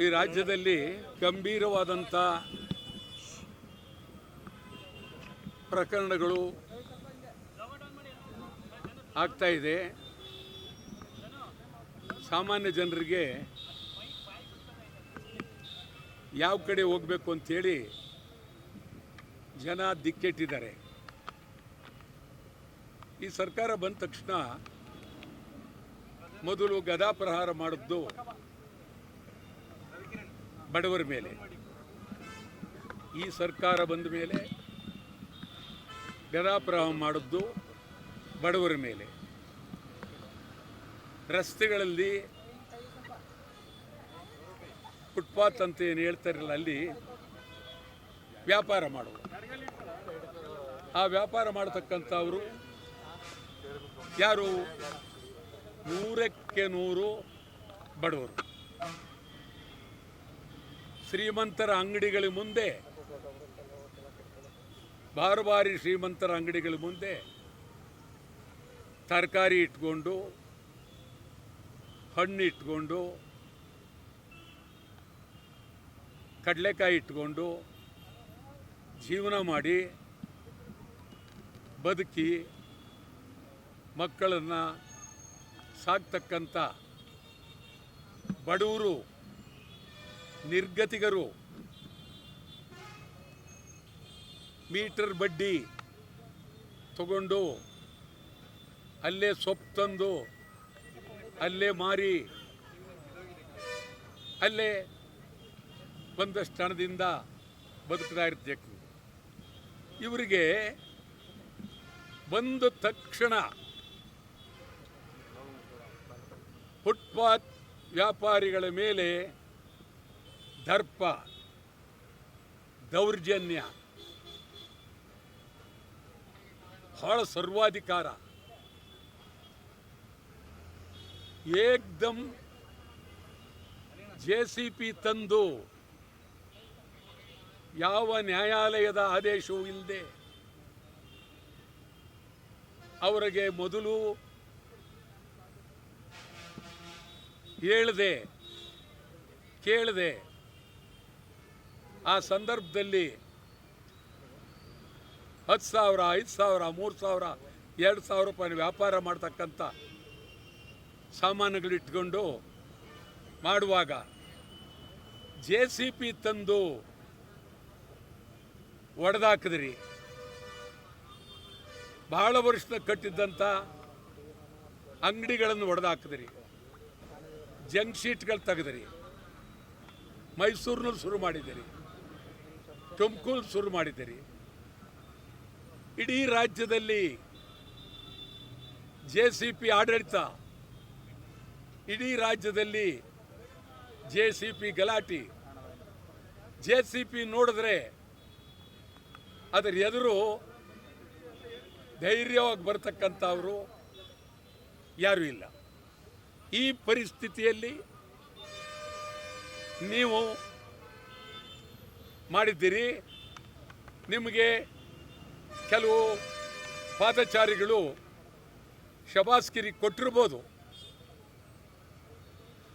ಈ ರಾಜ್ಯದಲ್ಲಿ ಗಂಭೀರವಾದಂಥ ಪ್ರಕರಣಗಳು ಆಗ್ತಾ ಇದೆ. ಸಾಮಾನ್ಯ ಜನರಿಗೆ ಯಾವ ಕಡೆ ಹೋಗಬೇಕು ಅಂತೇಳಿ ಜನ ದಿಕ್ಕೆಟ್ಟಿದ್ದಾರೆ. ಈ ಸರ್ಕಾರ ಬಂದ ತಕ್ಷಣ ಮೊದಲು ಗದಾ ಪ್ರಹಾರ ಮಾಡಿದ್ದು ಬಡವರ ಮೇಲೆ. ಈ ಸರ್ಕಾರ ಬಂದ ಮೇಲೆ ಗದಾ ಪ್ರಹಾರ ಮಾಡಿದ್ದು ಬಡವರ ಮೇಲೆ. ರಸ್ತೆಗಳಲ್ಲಿ ಫುಟ್ಪಾತ್ ಅಂತ ಏನು ಹೇಳ್ತಾರಲ್ಲ, ಅಲ್ಲಿ ವ್ಯಾಪಾರ ಮಾಡುವ, ಆ ವ್ಯಾಪಾರ ಮಾಡತಕ್ಕಂಥವರು ಯಾರು? 100ಕ್ಕೆ 100 ಬಡವರು. ಶ್ರೀಮಂತರ ಅಂಗಡಿಗಳ ಮುಂದೆ, ಬಾರಿ ಶ್ರೀಮಂತರ ಅಂಗಡಿಗಳ ಮುಂದೆ ತರಕಾರಿ ಇಟ್ಕೊಂಡು, ಹಣ್ಣು ಇಟ್ಕೊಂಡು, ಕಡಲೆಕಾಯಿ ಇಟ್ಕೊಂಡು ಜೀವನ ಮಾಡಿ ಬದುಕಿ ಮಕ್ಕಳನ್ನು ಸಾಕ್ತಕ್ಕಂಥ ಬಡವರು, ನಿರ್ಗತಿಕರು ಮೀಟರ್ ಬಡ್ಡಿ ತಗೊಂಡು ಅಲ್ಲೇ ಸೊಪ್ಪು ತಂದು ಅಲ್ಲೇ ಮಾರಿ ಅಲ್ಲೇ ಒಂದಷ್ಟು ಹಣದಿಂದ ಬದುಕ್ತಾ ಇರಬೇಕು. ಇವರಿಗೆ ಬಂದ ತಕ್ಷಣ ಫುಟ್ಪಾತ್ ವ್ಯಾಪಾರಿಗಳ ಮೇಲೆ ದರ್ಪ, ದೌರ್ಜನ್ಯ, ಬಹಳ ಸರ್ವಾಧಿಕಾರ, ಏಕ್ದಮ್ JCP ತಂದು ಯಾವ ನ್ಯಾಯಾಲಯದ ಆದೇಶವೂ ಇಲ್ಲದೆ ಅವರಿಗೆ ಮೊದಲು ಹೇಳದೆ ಕೇಳದೆ ಆ ಸಂದರ್ಭದಲ್ಲಿ 10,000, 5,000, 3,000, 2,000 ರೂಪಾಯಿ ವ್ಯಾಪಾರ ಮಾಡ್ತಕ್ಕಂಥ ಸಾಮಾನುಗಳಿಟ್ಕೊಂಡು ಮಾಡುವಾಗ JCP ತಂದು ಒಡೆದಾಕಿದ್ರಿ. ಬಹಳ ವರ್ಷದ ಕಟ್ಟಿದ್ದಂಥ ಅಂಗಡಿಗಳನ್ನು ಒಡೆದಾಕಿದ್ರಿ. ಜಂಕ್ ಶೀಟ್ಗಳು ತೆಗೆದ್ರಿ. ಮೈಸೂರಿನಲ್ಲಿ ಶುರು ಮಾಡಿದ್ದೀರಿ, ತುಮಕೂರು ಶುರು ಮಾಡಿದ್ದೀರಿ. ಇಡೀ ರಾಜ್ಯದಲ್ಲಿ JCP ಆಡಳಿತ, ಇಡೀ ರಾಜ್ಯದಲ್ಲಿ JCP ಗಲಾಟೆ. JCP ನೋಡಿದ್ರೆ ಅದರ ಎದುರು ಧೈರ್ಯವಾಗಿ ಬರ್ತಕ್ಕಂಥವರು ಯಾರೂ ಇಲ್ಲ. ಈ ಪರಿಸ್ಥಿತಿಯಲ್ಲಿ ನೀವು ಮಾಡಿದ್ದೀರಿ. ನಿಮಗೆ ಕೆಲವು ಪಾದಚಾರಿಗಳು ಶಬಾಸ್ಗಿರಿ ಕೊಟ್ಟಿರ್ಬೋದು.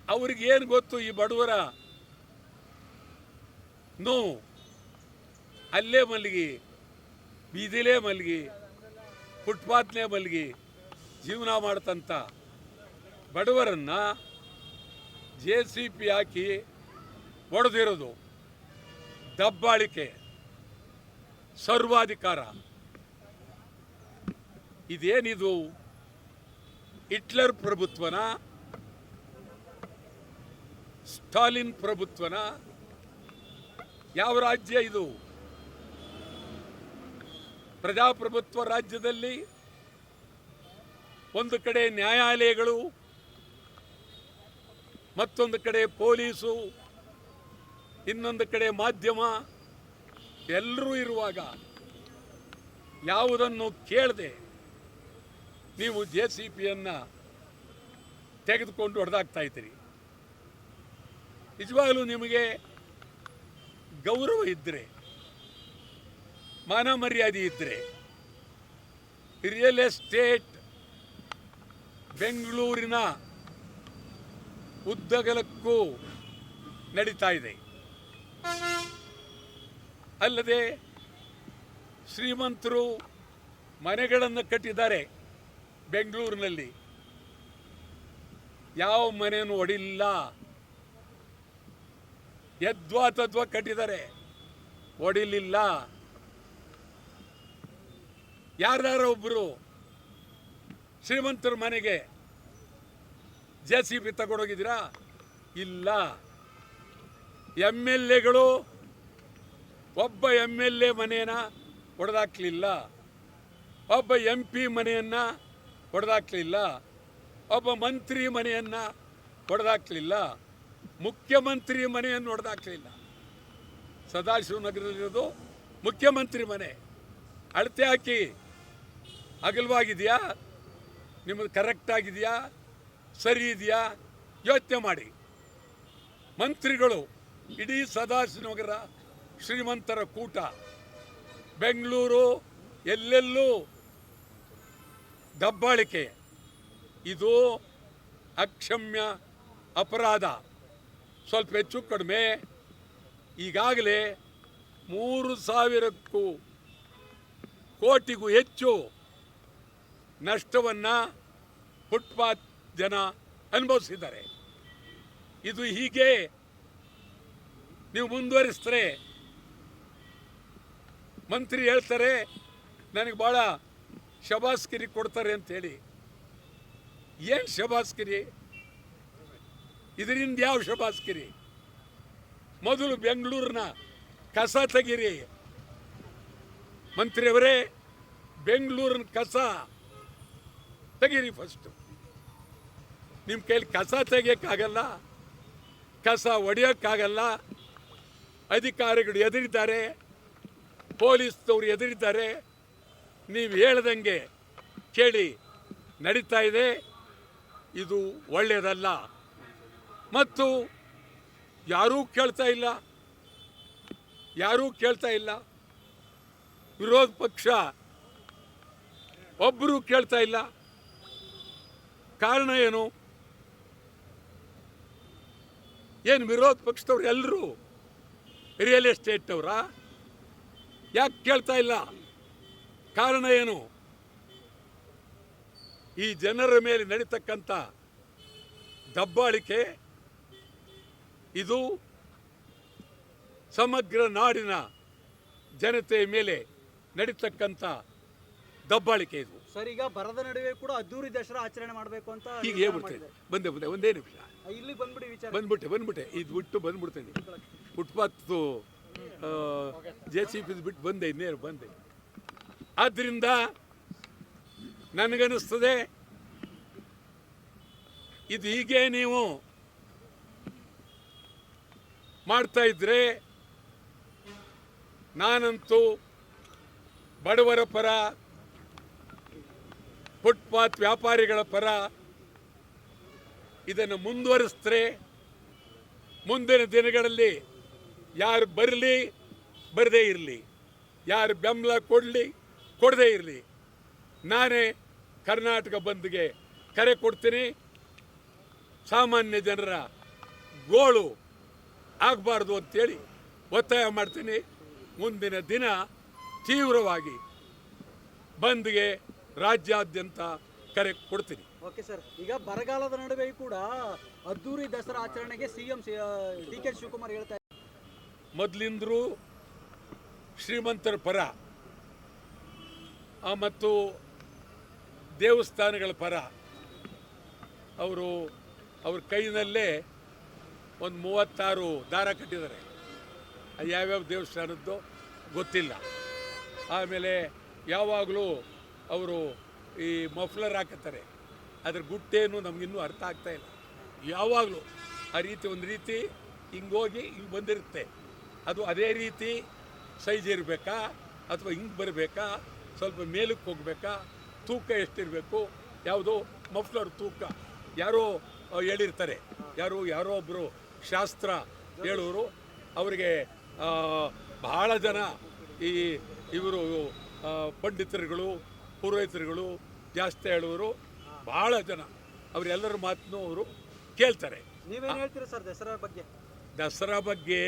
ಅವ್ರಿಗೇನು ಗೊತ್ತು ಈ ಬಡವರ ನೋವು? ಅಲ್ಲೇ ಮಲಗಿ, ಬೀದಿಲೇ ಮಲಗಿ, ಫುಟ್ಪಾತ್ಲೇ ಮಲಗಿ ಜೀವನ ಮಾಡ್ತಂಥ ಬಡವರನ್ನು JCP ಹಾಕಿ ಹೊಡೆದಿರೋದು ದಬ್ಬಾಳಿಕೆ, ಸರ್ವಾಧಿಕಾರ. ಇದೇನಿದು? ಹಿಟ್ಲರ್ ಪ್ರಭುತ್ವನ, ಸ್ಟಾಲಿನ್ ಪ್ರಭುತ್ವನ? ಯಾವ ರಾಜ್ಯ ಇದು? ಪ್ರಜಾಪ್ರಭುತ್ವ ರಾಜ್ಯದಲ್ಲಿ ಒಂದು ಕಡೆ ನ್ಯಾಯಾಲಯಗಳು, ಮತ್ತೊಂದು ಕಡೆ ಪೊಲೀಸು, ಇನ್ನೊಂದು ಕಡೆ ಮಾಧ್ಯಮ, ಎಲ್ಲರೂ ಇರುವಾಗ ಯಾವುದನ್ನು ಕೇಳದೆ ನೀವು JCPಯನ್ನು ತೆಗೆದುಕೊಂಡು ಹೊಡೆದಾಕ್ತಾ ಇದ್ದೀರಿ. ನಿಜವಾಗಲೂ ನಿಮಗೆ ಗೌರವ ಇದ್ದರೆ, ಮಾನ ಮರ್ಯಾದೆ ಇದ್ದರೆ, ರಿಯಲ್ ಎಸ್ಟೇಟ್ ಬೆಂಗಳೂರಿನ ಉದ್ದಗಲಕ್ಕೂ ನಡೀತಾ ಇದೆ. ಅಲ್ಲದೆ ಶ್ರೀಮಂತರು ಮನೆಗಳನ್ನು ಕಟ್ಟಿದ್ದಾರೆ ಬೆಂಗಳೂರಿನಲ್ಲಿ. ಯಾವ ಮನೆಯನ್ನು ಒಡಿಲ್ಲ, ಯದ್ವಾ ತದ್ವಾ ಕಟ್ಟಿದ್ದಾರೆ, ಒಡಿಲಿಲ್ಲ. ಯಾರ್ಯಾರೋ ಒಬ್ಬರು ಶ್ರೀಮಂತರ ಮನೆಗೆ JCB ತಗೊಂಡೋಗಿದ್ದೀರಾ? ಇಲ್ಲ. MLAಗಳು ಒಬ್ಬ MLA ಮನೆಯನ್ನ ಹೊಡೆದಾಕ್ಲಿಲ್ಲ, ಒಬ್ಬ MP ಮನೆಯನ್ನ ಹೊಡೆದಾಕ್ಲಿಲ್ಲ, ಒಬ್ಬ ಮಂತ್ರಿ ಮನೆಯನ್ನ ಹೊಡೆದಾಕ್ಲಿಲ್ಲ, ಮುಖ್ಯಮಂತ್ರಿ ಮನೆಯನ್ನು ಹೊಡೆದಾಕ್ಲಿಲ್ಲ. ಸದಾಶಿವನಗರದಲ್ಲಿರೋದು ಮುಖ್ಯಮಂತ್ರಿ ಮನೆ. ಅಳತೆ ಹಾಕಿ ಅಗಲವಾಗಿದೆಯಾ, ನಿಮ್ಮದು ಕರೆಕ್ಟ್ ಆಗಿದೆಯಾ, ಸರಿ ಇದೆಯಾ ಯೋಚನೆ ಮಾಡಿ. ಮಂತ್ರಿಗಳು ಇಡೀ ಸದಾಶಿವನಗರ ಶ್ರೀಮಂತರ ಕೂಟ, ಬೆಂಗಳೂರು ಎಲ್ಲೆಲ್ಲೂ ದಬ್ಬಾಳಿಕೆ. ಇದು ಅಕ್ಷಮ್ಯ ಅಪರಾಧ. ಸ್ವಲ್ಪ ಹೆಚ್ಚು ಕಡಿಮೆ ಈಗಾಗಲೇ 3,000 ಕೋಟಿಗೂ ಹೆಚ್ಚು ನಷ್ಟವನ್ನು ಫುಟ್ಪಾತ್ ಜನ ಅನುಭವಿಸಿದ್ದಾರೆ. ಇದು ಹೀಗೆ ನೀವು ಮುಂದುವರಿಸಿದ್ರೆ ಮಂತ್ರಿ ಹೇಳ್ತಾರೆ ನನಗೆ ಭಾಳ ಶಬಾಸ್ಕಿರಿ ಕೊಡ್ತಾರೆ ಅಂತೇಳಿ. ಏನು ಶಬಾಸ್ಕಿರಿ? ಇದರಿಂದ ಯಾವ ಶಬಾಸ್ಕಿರಿ? ಮೊದಲು ಬೆಂಗಳೂರಿನ ಕಸ ತೆಗೀರಿ ಮಂತ್ರಿಯವರೇ, ಬೆಂಗಳೂರಿನ ಕಸ ತೆಗೀರಿ ಫಸ್ಟು. ನಿಮ್ಮ ಕೈಲಿ ಕಸ ತೆಗಿಯೋಕ್ಕಾಗಲ್ಲ, ಕಸ ಹೊಡೆಯೋಕ್ಕಾಗಲ್ಲ. ಅಧಿಕಾರಿಗಳು ಎದುರಿದ್ದಾರೆ, ಪೊಲೀಸ್ನವರು ಎದುರಿದ್ದಾರೆ. ನೀವು ಹೇಳ್ದಂಗೆ ಕೇಳಿ ನಡೀತಾ ಇದೆ. ಇದು ಒಳ್ಳೆಯದಲ್ಲ. ಮತ್ತು ಯಾರೂ ಕೇಳ್ತಾ ಇಲ್ಲ. ವಿರೋಧ ಪಕ್ಷ ಒಬ್ಬರೂ ಕೇಳ್ತಾ ಇಲ್ಲ. ಕಾರಣ ಏನು? ಏನು ವಿರೋಧ ಪಕ್ಷದವ್ರು ಎಲ್ಲರೂ ರಿಯಲ್ ಎಸ್ಟೇಟ್ ಅವರ? ಯಾಕೆ ಕೇಳ್ತಾ ಇಲ್ಲ? ಕಾರಣ ಏನು? ಈ ಜನರ ಮೇಲೆ ನಡೀತಕ್ಕಂಥ ದಬ್ಬಾಳಿಕೆ ಇದು ಸಮಗ್ರ ನಾಡಿನ ಜನತೆಯ ಮೇಲೆ ನಡೀತಕ್ಕಂಥ ದಬ್ಬಾಳಿಕೆ. ಇದು ಸರ್, ಈಗ ಬರದ ನಡುವೆ ಕೂಡ ಅದ್ದೂರಿ ದಸರಾ ಆಚರಣೆ ಮಾಡಬೇಕು ಅಂತ ಈಗ ಹೇಳ್ಬಿಡ್ತೇನೆ. ಬಂದೆ ಒಂದೇ ನಿಮಿಷ ಇಲ್ಲಿ ಬಂದ್ಬಿಡಿ ವಿಚಾರ. ಬಂದ್ಬಿಟ್ಟೆ ಇದು ಬಿಟ್ಟು ಬಂದ್ಬಿಡ್ತೇನೆ. ಫುಟ್ಪಾತ್ JCB ಬಿಟ್ಟು ಇನ್ನೇನು ಬಂದೆ. ಆದ್ದರಿಂದ ನನಗನ್ನಿಸ್ತದೆ ಇದು ಹೀಗೆ ನೀವು ಮಾಡ್ತಾ ಇದ್ರೆ ನಾನಂತೂ ಬಡವರ ಪರ, ಫುಟ್ಪಾತ್ ವ್ಯಾಪಾರಿಗಳ ಪರ. ಇದನ್ನು ಮುಂದುವರಿಸಿದ್ರೆ ಮುಂದಿನ ದಿನಗಳಲ್ಲಿ ಯಾರು ಬರಲಿ ಬರದೇ ಇರಲಿ, ಯಾರು ಬೆಂಬಲ ಕೊಡದೇ ಇರಲಿ, ನಾನೇ ಕರ್ನಾಟಕ ಬಂದ್ಗೆ ಕರೆ ಕೊಡ್ತೀನಿ. ಸಾಮಾನ್ಯ ಜನರ ಗೋಳು ಆಗಬಾರ್ದು ಅಂತೇಳಿ ಒತ್ತಾಯ ಮಾಡ್ತೀನಿ. ಮುಂದಿನ ದಿನ ತೀವ್ರವಾಗಿ ಬಂದ್ಗೆ ರಾಜ್ಯಾದ್ಯಂತ ಕರೆ ಕೊಡ್ತೀನಿ. ಓಕೆ ಸರ್, ಈಗ ಬರಗಾಲದ ನಡುವೆ ಕೂಡ ಅದ್ದೂರಿ ದಸರಾ ಆಚರಣೆಗೆ CM DK ಶಿವಕುಮಾರ್ ಹೇಳ್ತಾ ಇದ್ದಾರೆ. ಮೊದಲಿಂದರೂ ಶ್ರೀಮಂತರ ಪರ ಮತ್ತು ದೇವಸ್ಥಾನಗಳ ಪರ ಅವ್ರ ಕೈನಲ್ಲೇ ಒಂದು 36 ದಾರ ಕಟ್ಟಿದ್ದಾರೆ. ಯಾವ್ಯಾವ ದೇವಸ್ಥಾನದ್ದು ಗೊತ್ತಿಲ್ಲ. ಆಮೇಲೆ ಯಾವಾಗಲೂ ಅವರು ಈ ಮಫ್ಲರ್ ಹಾಕತ್ತಾರೆ, ಅದ್ರ ಗುಟ್ಟೇನು ನಮಗಿನ್ನೂ ಅರ್ಥ ಆಗ್ತಾ ಇಲ್ಲ. ಯಾವಾಗಲೂ ಆ ರೀತಿ ಒಂದು ರೀತಿ ಹಿಂಗೋಗಿ ಹಿಂಗೆ ಬಂದಿರುತ್ತೆ. ಅದು ಅದೇ ರೀತಿ ಸೈಜ್ ಇರಬೇಕಾ ಅಥವಾ ಹಿಂಗೆ ಬರಬೇಕಾ, ಸ್ವಲ್ಪ ಮೇಲಕ್ಕೆ ಹೋಗಬೇಕಾ, ತೂಕ ಎಷ್ಟಿರಬೇಕು, ಯಾವುದೋ ಮಫ್ಲರ್ ತೂಕ ಯಾರೋ ಹೇಳಿರ್ತಾರೆ. ಯಾರೋ ಒಬ್ಬರು ಶಾಸ್ತ್ರ ಹೇಳೋರು, ಅವರಿಗೆ ಬಹಳ ಜನ ಇವರು ಪಂಡಿತರುಗಳು, ಪುರೋಹಿತರುಗಳು ಜಾಸ್ತಿ ಹೇಳುವರು, ಬಹಳ ಜನ ಅವರೆಲ್ಲರ ಮಾತನ್ನು ಅವರು ಕೇಳ್ತಾರೆ. ನೀವೇನು ಹೇಳ್ತೀರಾ ಸರ್ ದಸರಾ ಬಗ್ಗೆ? ದಸರಾ ಬಗ್ಗೆ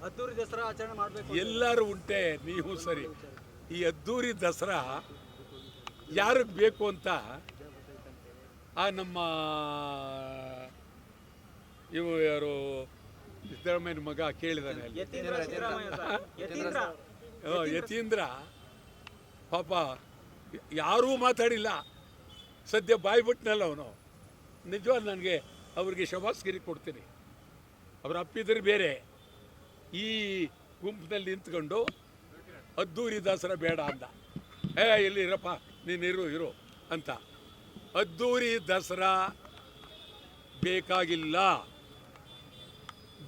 ಅದ್ದೂರಿ ದಸರಾ ಆಚರಣೆ ಮಾಡಬೇಕು. ಎಲ್ಲರೂ ಉಂಟೆ, ನೀವು ಸರಿ. ಈ ಅದ್ದೂರಿ ದಸರಾ ಯಾರಿಗೆ ಬೇಕು ಅಂತ ಆ ನಮ್ಮ ಇವು ಯಾರು ಸಿದ್ದರಾಮಯ್ಯನ ಮಗ ಕೇಳಿದಾನೆ ಅಲ್ಲಿ, ಯತೀಂದ್ರ ಪಾಪ ಯಾರೂ ಮಾತಾಡಿಲ್ಲ, ಸದ್ಯ ಬಾಯ್ಬಿಟ್ನಲ್ಲ ಅವನು. ನಿಜವಾದ ನನಗೆ ಅವ್ರಿಗೆ ಶಬಾಸ್ಗಿರಿ ಕೊಡ್ತೀನಿ. ಅವ್ರ ಅಪ್ಪಿದ್ರೆ ಬೇರೆ, ಈ ಗುಂಪಿನಲ್ಲಿ ನಿಂತ್ಕೊಂಡು ಅದ್ದೂರಿ ದಸರಾ ಬೇಡ ಅಂದ. ಇಲ್ಲಿ ಇರಪ್ಪ, ನೀನು ಇರು ಅಂತ. ಅದ್ದೂರಿ ದಸರಾ ಬೇಕಾಗಿಲ್ಲ.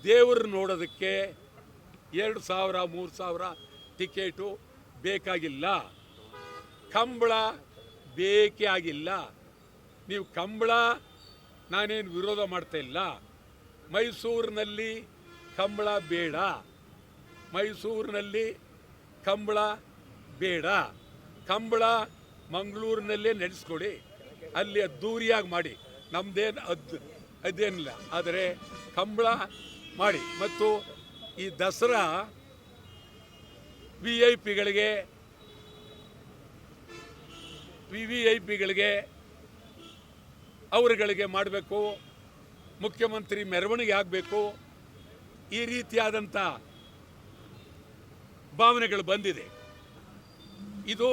ದೇವರು ನೋಡೋದಕ್ಕೆ 2,000 3,000 ಟಿಕೆಟು ಬೇಕಾಗಿಲ್ಲ. ಕಂಬಳ ಬೇಕೇ ಆಗಿಲ್ಲ. ನೀವು ಕಂಬಳ ನಾನೇನು ವಿರೋಧ ಮಾಡ್ತಾ ಇಲ್ಲ. ಮೈಸೂರಿನಲ್ಲಿ ಕಂಬಳ ಬೇಡ, ಮೈಸೂರಿನಲ್ಲಿ ಕಂಬಳ ಬೇಡ. ಕಂಬಳ ಮಂಗಳೂರಿನಲ್ಲೇ ನಡೆಸ್ಕೊಡಿ, ಅಲ್ಲಿ ಅದ್ದೂರಿಯಾಗಿ ಮಾಡಿ, ನಮ್ಮದೇನು ಅದೇನಿಲ್ಲ. ಆದರೆ ಕಂಬಳ ಮಾಡಿ. ಮತ್ತು ಈ ದಸರಾ VIP ಅವರುಗಳಿಗೆ ಮಾಡಬೇಕು, ಮುಖ್ಯಮಂತ್ರಿ ಮೆರವಣಿಗೆ ಆಗಬೇಕು, ಈ ರೀತಿಯಾದಂಥ ಭಾವನೆಗಳು ಬಂದಿದೆ. ಇದು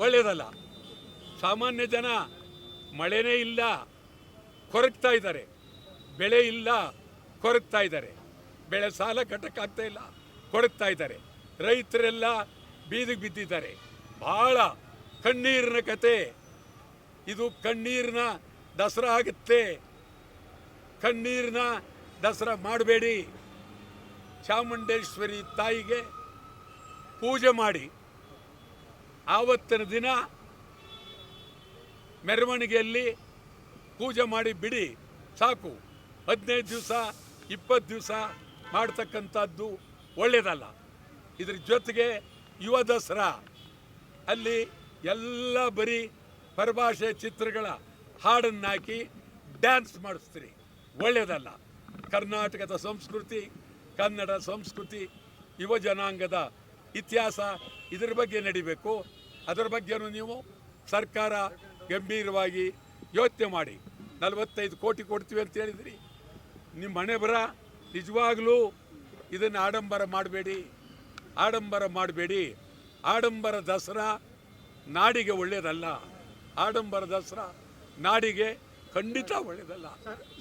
ಒಳ್ಳೆಯದಲ್ಲ. ಸಾಮಾನ್ಯ ಜನ ಮಳೆನೇ ಇಲ್ಲ ಕೊರಗ್ತಾ ಇದ್ದಾರೆ, ಬೆಳೆ ಇಲ್ಲ ಕೊರಗ್ತಾ ಇದ್ದಾರೆ, ಬೆಳೆ ಸಾಲ ಕಟ್ಟಕ್ಕಾಗ್ತಾ ಇಲ್ಲ ಕೊರಗ್ತಾ ಇದ್ದಾರೆ, ರೈತರೆಲ್ಲ ಬೀದಿಗೆ ಬಿದ್ದಿದ್ದಾರೆ. ಭಾಳ ಕಣ್ಣೀರಿನ ಕತೆ ಇದು. ಕಣ್ಣೀರಿನ ದಸರಾ ಆಗುತ್ತೆ. ಕಣ್ಣೀರಿನ ದಸರಾ ಮಾಡಬೇಡಿ. ಚಾಮುಂಡೇಶ್ವರಿ ತಾಯಿಗೆ ಪೂಜೆ ಮಾಡಿ ಆವತ್ತಿನ ದಿನ ಮೆರವಣಿಗೆಯಲ್ಲಿ ಪೂಜೆ ಮಾಡಿ ಬಿಡಿ, ಸಾಕು. 15 ದಿವಸ 20 ದಿವಸ ಮಾಡ್ತಕ್ಕಂಥದ್ದು ಒಳ್ಳೆಯದಲ್ಲ. ಇದ್ರ ಜೊತೆಗೆ ಯುವ ದಸರಾ ಅಲ್ಲಿ ಎಲ್ಲ ಬರೀ ಪರಭಾಷೆ ಚಿತ್ರಗಳ ಹಾಡನ್ನಾಕಿ ಡ್ಯಾನ್ಸ್ ಮಾಡಿಸ್ತೀರಿ, ಒಳ್ಳೆಯದಲ್ಲ. ಕರ್ನಾಟಕದ ಸಂಸ್ಕೃತಿ, ಕನ್ನಡ ಸಂಸ್ಕೃತಿ, ಯುವ ಜನಾಂಗದ ಇತಿಹಾಸ, ಇದರ ಬಗ್ಗೆ ನಡಿಬೇಕು. ಅದರ ಬಗ್ಗೆನೂ ನೀವು ಸರ್ಕಾರ ಗಂಭೀರವಾಗಿ ಯೋಚನೆ ಮಾಡಿ. 45 ಕೋಟಿ ಕೊಡ್ತೀವಿ ಅಂತ ಹೇಳಿದ್ರಿ, ನಿಮ್ಮ ಮನೆ ಬರ. ನಿಜವಾಗಲೂ ಇದನ್ನು ಆಡಂಬರ ಮಾಡಬೇಡಿ, ಆಡಂಬರ ಮಾಡಬೇಡಿ. ಆಡಂಬರ ದಸರಾ ನಾಡಿಗೆ ಒಳ್ಳೆಯದಲ್ಲ. ಆಡಂಬರ ದಸರಾ ನಾಡಿಗೆ ಖಂಡಿತ ಒಳ್ಳೆಯದಲ್ಲ.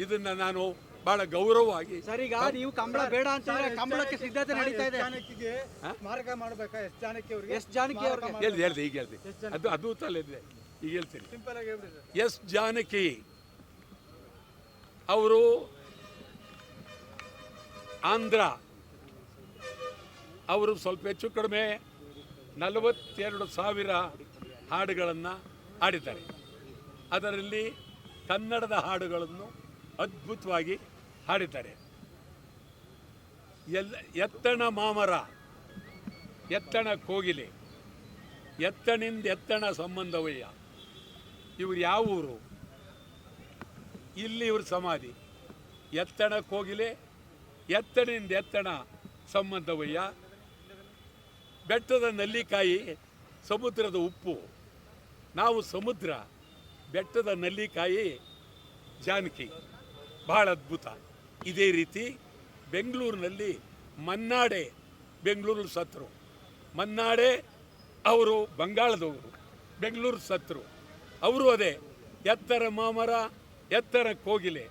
ಇದನ್ನು ನಾನು ಬಹಳ ಗೌರವವಾಗಿ. ಸರ್, ಈಗ ನೀವು ಕಂಬಳ ಬೇಡ ಅಂತಂದ್ರೆ ಕಂಬಳಕ್ಕೆ ಸಿದ್ಧತೆ ನಡೀತಾ ಇದೆ. ಸ್ಮಾರಕ ಮಾಡಬೇಕಾ ಎಸ್ ಜಾನಕಿ ಅವ್ರಿಗೆ? ಹೇಳ್ದೆ ಈಗ ಹೇಳ್ದೆ, ಅದು ತಲೆದೆ, ಈಗ ಹೇಳ್ತೀನಿ. ಸಿಂಪಲ್ ಆಗಿ ಹೇಳ್ಬಿಡಿ ಸರ್. ಎಸ್ ಜಾನಕಿ ಅವರು ಆಂಧ್ರ, ಅವರು ಸ್ವಲ್ಪ ಹೆಚ್ಚು ಕಡಿಮೆ 42,000 ಹಾಡುಗಳನ್ನು ಹಾಡಿದ್ದಾರೆ. ಅದರಲ್ಲಿ ಕನ್ನಡದ ಹಾಡುಗಳನ್ನು ಅದ್ಭುತವಾಗಿ ಹಾಡಿದ್ದಾರೆ. ಎತ್ತಣ ಮಾಮರ, ಎತ್ತಣ ಕೋಗಿಲೆ, ಎತ್ತಣಿಂದ ಎತ್ತಣ ಸಂಬಂಧವಯ್ಯ. ಇವ್ರು ಯಾವ ಊರು? ಇಲ್ಲಿ ಇವ್ರ ಸಮಾಧಿ. ಎತ್ತಣ ಕೋಗಿಲೆ, ಎತ್ತಣಿಂದ ಎತ್ತಣ ಸಂಬಂಧವಯ್ಯ. ಬೆಟ್ಟದ ನಲ್ಲಿಕಾಯಿ, ಸಮುದ್ರದ ಉಪ್ಪು. ನಾವು ಸಮುದ್ರ, ಬೆಟ್ಟದ ನಲ್ಲಿಕಾಯಿ ಜಾನಕಿ. ಭಾಳ ಅದ್ಭುತ. ಇದೇ ರೀತಿ ಬೆಂಗಳೂರಿನಲ್ಲಿ ಮನ್ನಾಡೆ, ಬೆಂಗಳೂರಲ್ಲಿ ಸತ್ರು. ಮನ್ನಾಡೆ ಅವರು ಬಂಗಾಳದವರು, ಬೆಂಗಳೂರು ಸತ್ರು. ಅವರು ಅದೇ ಎತ್ತರ ಮಾಮರ, ಎತ್ತರ ಕೋಗಿಲೆ.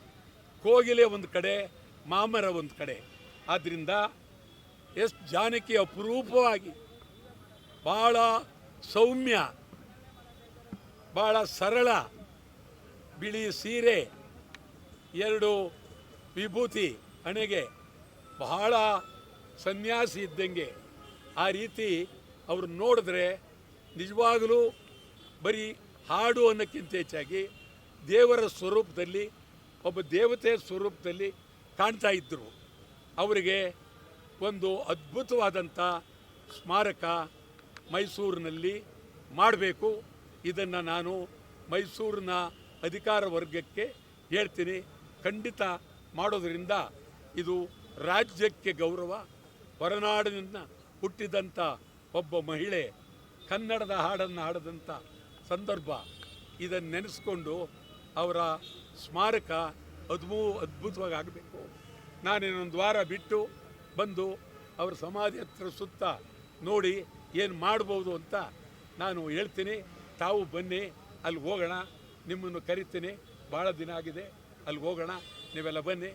ಕೋಗಿಲೆ ಒಂದು ಕಡೆ, ಮಾಮರ ಒಂದು ಕಡೆ. ಆದ್ದರಿಂದ ಎಸ್ ಜಾನಕಿ ಅಪರೂಪವಾಗಿ ಭಾಳ ಸೌಮ್ಯ, ಭಾಳ ಸರಳ, ಬಿಳಿ ಸೀರೆ, 2 ವಿಭೂತಿ ಹಣೆಗೆ, ಬಹಳ ಸನ್ಯಾಸಿ ಇದ್ದಂಗೆ. ಆ ರೀತಿ ಅವರು ನೋಡಿದ್ರೆ ನಿಜವಾಗಲೂ ಬರೀ ಹಾಡು ಅನ್ನೋಕ್ಕಿಂತ ಹೆಚ್ಚಾಗಿ ದೇವರ ಸ್ವರೂಪದಲ್ಲಿ, ಒಬ್ಬ ದೇವತೆ ಸ್ವರೂಪದಲ್ಲಿ ಕಾಣ್ತಾ ಇದ್ದರು. ಅವರಿಗೆ ಒಂದು ಅದ್ಭುತವಾದಂಥ ಸ್ಮಾರಕ ಮೈಸೂರಿನಲ್ಲಿ ಮಾಡಬೇಕು. ಇದನ್ನು ನಾನು ಮೈಸೂರಿನ ಅಧಿಕಾರ ವರ್ಗಕ್ಕೆ ಹೇಳ್ತೀನಿ, ಖಂಡಿತ ಮಾಡೋದರಿಂದ ಇದು ರಾಜ್ಯಕ್ಕೆ ಗೌರವ. ಹೊರನಾಡಿನಿಂದ ಹುಟ್ಟಿದಂಥ ಒಬ್ಬ ಮಹಿಳೆ ಕನ್ನಡದ ಹಾಡನ್ನು ಹಾಡಿದಂಥ ಸಂದರ್ಭ ಇದನ್ನು ನೆನೆಸ್ಕೊಂಡು ಅವರ ಸ್ಮಾರಕ ಅದ್ಭುತವಾಗಿ ಆಗಬೇಕು. ನಾನಿನ್ನೊಂದು ವಾರ ಬಿಟ್ಟು ಬಂದು ಅವ್ರ ಸಮಾಧಿ ಹತ್ರ ಸುತ್ತ ನೋಡಿ ಏನು ಮಾಡ್ಬೋದು ಅಂತ ನಾನು ಹೇಳ್ತೀನಿ. ತಾವು ಬನ್ನಿ, ಅಲ್ಲಿ ಹೋಗೋಣ, ನಿಮ್ಮನ್ನು ಕರಿತೀನಿ. ಭಾಳ ದಿನ ಆಗಿದೆ, ಅಲ್ಲಿ ಹೋಗೋಣ, ನೀವೆಲ್ಲ ಬನ್ನಿ.